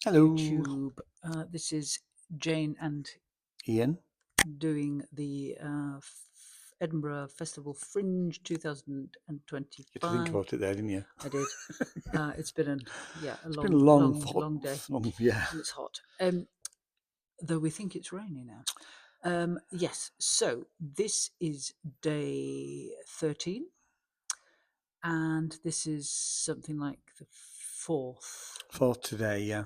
Hello, YouTube. This is Jane and Ian. doing the Edinburgh Festival Fringe You had to think 2025. about it there, didn't you? I did. It's been a It's been a long day, yeah. and it's hot. Though we think it's raining now. Yes. So this is day 13, and this is something like the fourth. For today, yeah.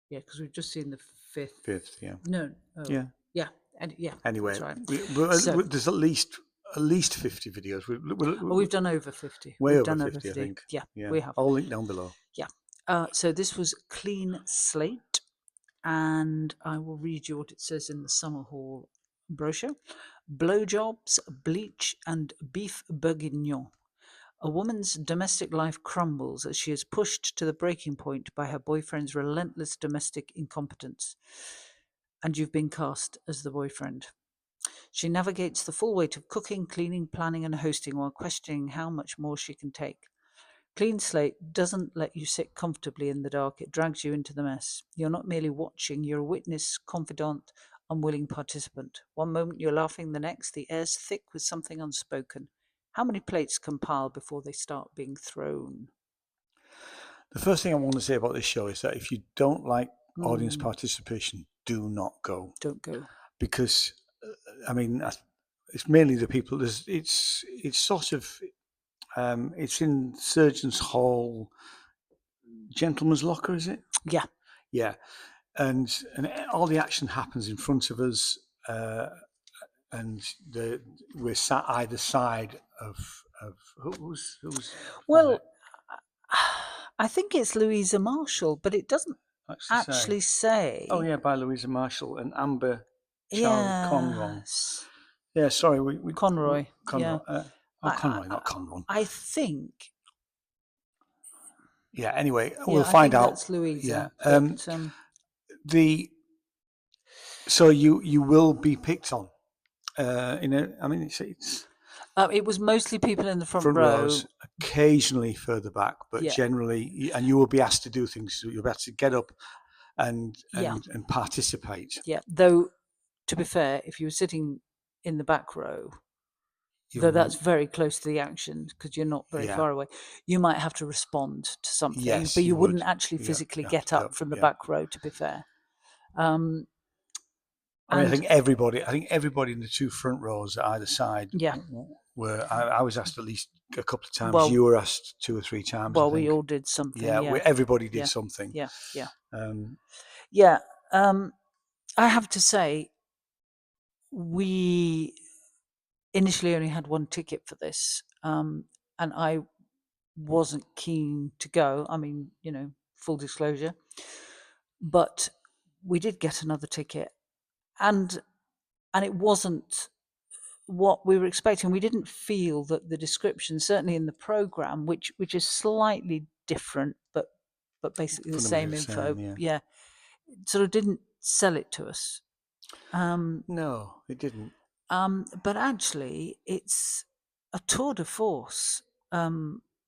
Yeah, because we've just seen the fifth. Fifth, yeah. No. Yeah. Yeah. And yeah. Anyway, that's right. there's at least 50 videos. We've done over 50. Way We've over done 50, I think. Yeah, Yeah. we have. I'll link down below. Yeah. So this was Clean Slate, and I will read you what it says in the Summerhall brochure. Blowjobs, bleach, and beef bourguignon. A woman's domestic life crumbles as she is pushed to the breaking point by her boyfriend's relentless domestic incompetence. And you've been cast as the boyfriend. She navigates the full weight of cooking, cleaning, planning, and hosting while questioning how much more she can take. Clean Slate doesn't let you sit comfortably in the dark, it drags you into the mess. You're not merely watching, you're a witness, confidant, unwilling participant. One moment you're laughing, the next the air's thick with something unspoken. How many plates compile before they start being thrown? The first thing I want to say about this show is that if you don't like audience participation, do not go. Don't go. Because, I mean, it's mainly the people. It's sort of, it's in Surgeons' Hall, Gentleman's Locker, is it? Yeah. Yeah. And all the action happens in front of us, and we're sat either side of who's. Well, I think it's Louisa Marshall, but it doesn't actually say. Oh yeah, by Louisa Marshall and Amber Conroy. Yeah, sorry, we Conroy. Conroy. Yeah. Conroy, not Conroy. I think. Yeah. Anyway, we'll find out. That's Louisa. Yeah. So you will be picked on. I mean, it's. It was mostly people in the front row. Rows, occasionally further back, but generally, and you will be asked to do things. So you'll be asked to get up and participate. Yeah. Though, to be fair, if you were sitting in the back row, though that's very close to the action because you're not very far away, you might have to respond to something, but you wouldn't actually physically get up from the back row, to be fair. I think everybody in the two front rows at either side were. I was asked at least a couple of times. Well, you were asked 2 or 3 times. Well, we all did something. Yeah, everybody did something. Yeah. I have to say, we initially only had one ticket for this, and I wasn't keen to go. I mean, full disclosure, but we did get another ticket, and it wasn't what we were expecting. We didn't feel that the description, certainly in the program, which is slightly different, but basically the same info, sort of didn't sell it to us. No, it didn't. But actually, it's a tour de force,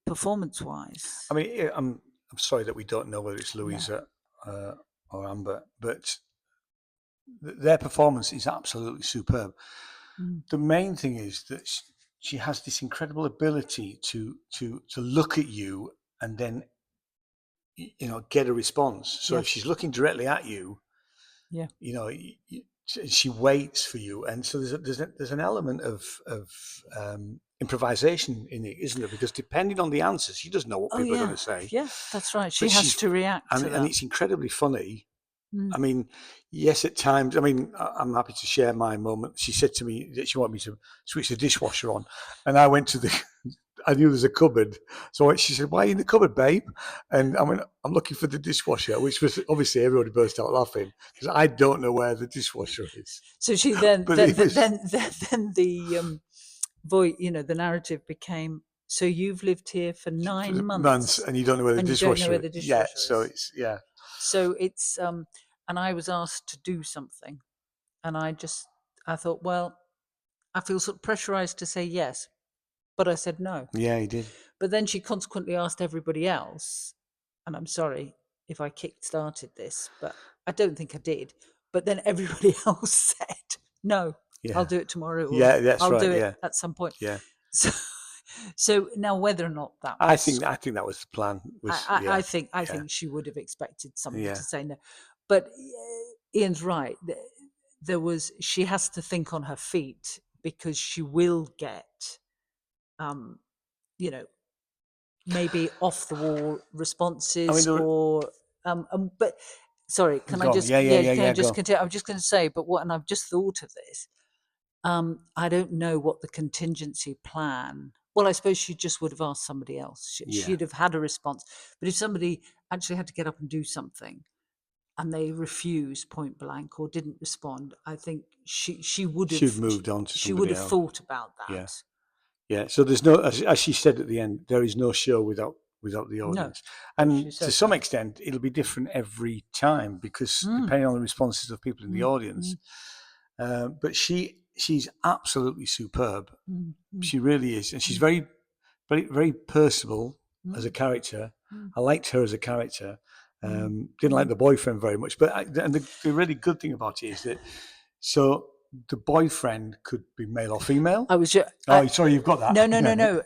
performance-wise. I mean, I'm sorry that we don't know whether it's Louisa or Amber, but their performance is absolutely superb. The main thing is that she has this incredible ability to look at you and then get a response. So if she's looking directly at you, she waits for you, and so there's an element of improvisation in it, isn't there? Because depending on the answers, she doesn't know what people are going to say. Yeah, that's right. She has to react to that. And it's incredibly funny. I mean, yes, at times. I mean, I'm happy to share my moment. She said to me that she wanted me to switch the dishwasher on, and I went to I knew there's a cupboard, so she said, "Why are you in the cupboard, babe?" And I went, "I'm looking for the dishwasher," which was obviously everybody burst out laughing because I don't know where the dishwasher is. So she then the voice, the narrative became. So you've lived here for 9 months, and you don't know where the dishwasher is. Yeah, so it's So it's and I was asked to do something, and I thought, well, I feel sort of pressurized to say yes, but I said no. Yeah, you did. But then she consequently asked everybody else, and I'm sorry, if I kick-started this, but I don't think I did. But then everybody else said, no, I'll do it tomorrow, or that's I'll right. do it at some point. Yeah. So now whether or not that was, I think that was the plan. I think she would have expected somebody to say no. But Ian's right. She has to think on her feet, because she will get, maybe off the wall responses, or but sorry, can I just just continue? I'm just going to say, and I've just thought of this. I don't know what the contingency plan. Well, I suppose she just would have asked somebody else. She'd have had a response. But if somebody actually had to get up and do something, and they refused point blank or didn't respond, I think she would have moved on to she would have thought about that. Yeah. So there's no, as she said at the end, there is no show without the audience. And to some extent, it'll be different every time, because depending on the responses of people in the audience. But she's absolutely superb. She really is, and she's very, very, very personable as a character. I liked her as a character. Didn't like the boyfriend very much, but and the really good thing about it is that the boyfriend could be male or female. Sorry, you've got that.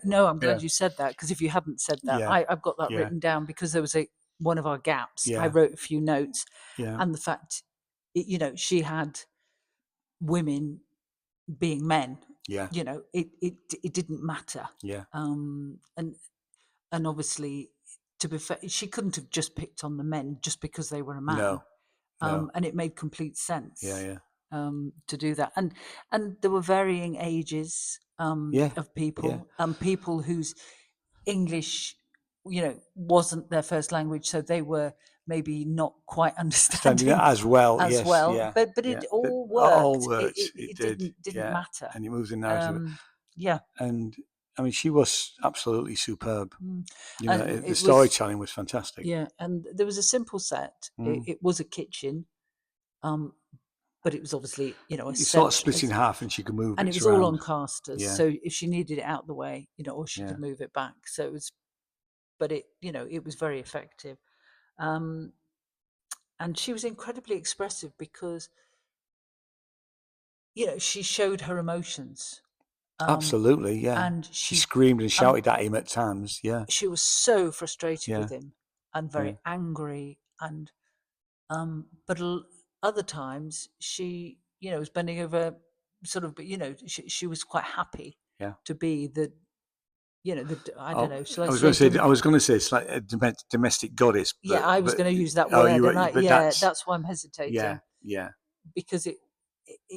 No. I'm glad you said that, because if you hadn't said that, I've got that written down, because there was one of our gaps. I wrote a few notes, and the fact, she had women being men. It didn't matter. And obviously, to be fair, she couldn't have just picked on the men just because they were a man. No. And it made complete sense. To do that, and there were varying ages of people, people whose English, wasn't their first language, so they were maybe not quite understanding as well. But it all worked. It didn't matter, and it moves the narrative. And I mean, she was absolutely superb. The storytelling was fantastic. And there was a simple set. It was a kitchen, but it was obviously, a set, sort of split in half, and she could move it, and it was all on casters. So if she needed it out of the way, or she could move it back. So it was, but it, it was very effective. And she was incredibly expressive, because, she showed her emotions. Absolutely, yeah. And she screamed and shouted at him at times. She was so frustrated with him, and very angry, and but other times she, was bending over, sort of, but she was quite happy to be the, I don't know. I was going to say it's like a domestic goddess. But, I was going to use that word. That's why I'm hesitating. Yeah. Because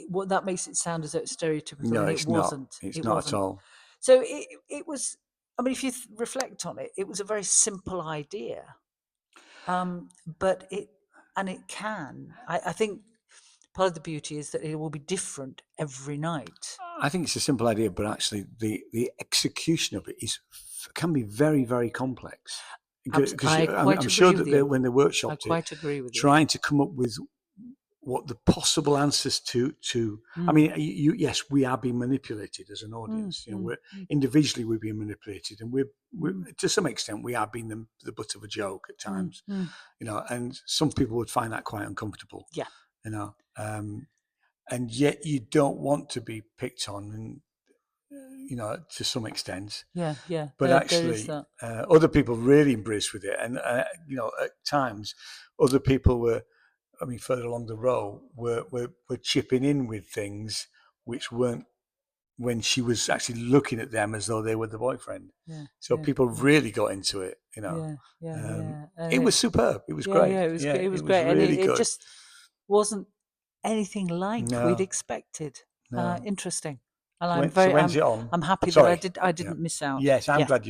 what that makes it sound as though it's stereotypical. No, it wasn't. It's not at all. So it was. I mean, if you reflect on it, it was a very simple idea. But it can. I think part of the beauty is that it will be different every night. I think it's a simple idea, but actually the execution of it can be very, very complex. I'm sure that when they workshopped I quite agree with you. Trying to come up with what the possible answers to I mean, yes, we are being manipulated as an audience. We're individually we're being manipulated, and we're to some extent we are being the butt of a joke at times. And some people would find that quite uncomfortable. And yet you don't want to be picked on, and to some extent. But actually, other people really embraced with it, and at times, other people were. I mean, further along the row, were chipping in with things which weren't when she was actually looking at them as though they were the boyfriend. So people really got into it. It was superb. It was great. It was great, really, and it just wasn't anything like we'd expected. Interesting. And when's it on? I'm happy that I didn't miss out. Yes, I'm glad.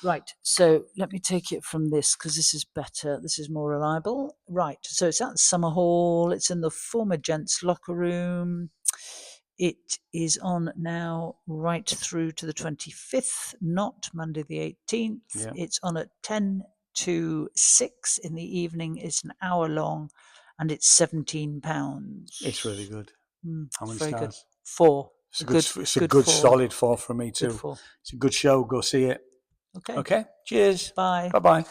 Right. So let me take it from this, because this is better. This is more reliable. Right. So it's at Summerhall. It's in the former gents' locker room. It is on now right through to the 25th, not Monday the 18th. It's on at 10 to 6 in the evening. It's an hour long, and it's £17. It's really good. How many stars? Good. 4. It's a good solid 4 from me too. It's a good show. Go see it. Okay. Cheers. Bye. Bye-bye.